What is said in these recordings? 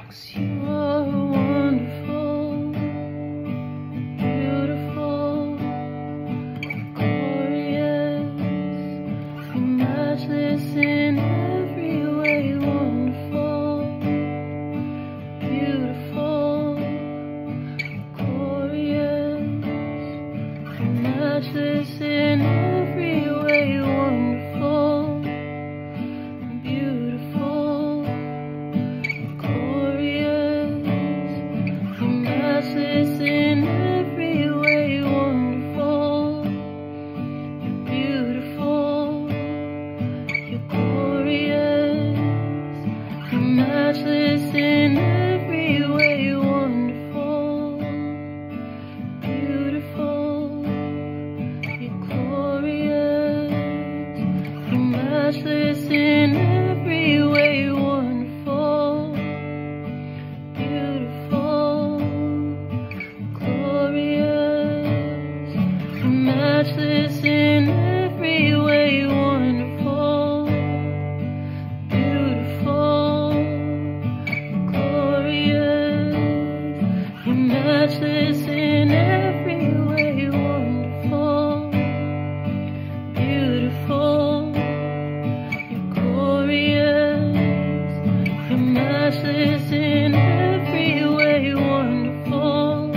'Cause you're wonderful, beautiful, glorious, you're matchless in every way. Wonderful, beautiful, glorious, you're matchless in every way. Wonderful, beautiful, glorious, you're matchless in every way. Wonderful, you're beautiful, you're glorious, you're matchless in every way. Wonderful, beautiful, you're glorious, you're matchless in every way. Wonderful, beautiful, glorious, you're matchless in every way. Wonderful, beautiful, glorious, you're matchless in every way. Wonderful, beautiful, you're glorious, you're matchless in every way. Wonderful,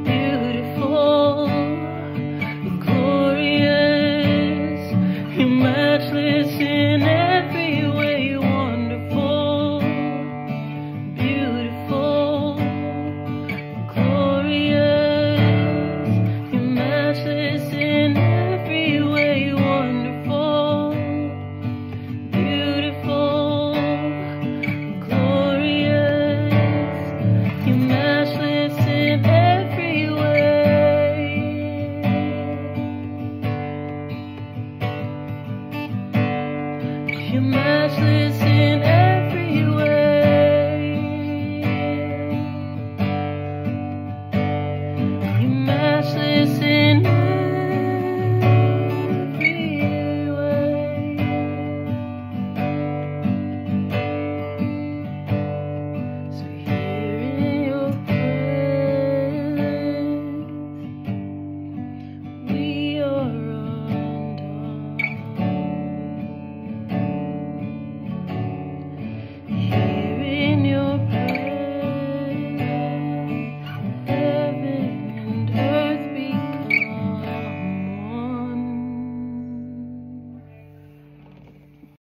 beautiful, you're glorious, you're matchless in every way. Wonderful, beautiful, glorious, you're matchless in every way. Wonderful, beautiful, glorious, you're matchless in every way. You're matchless in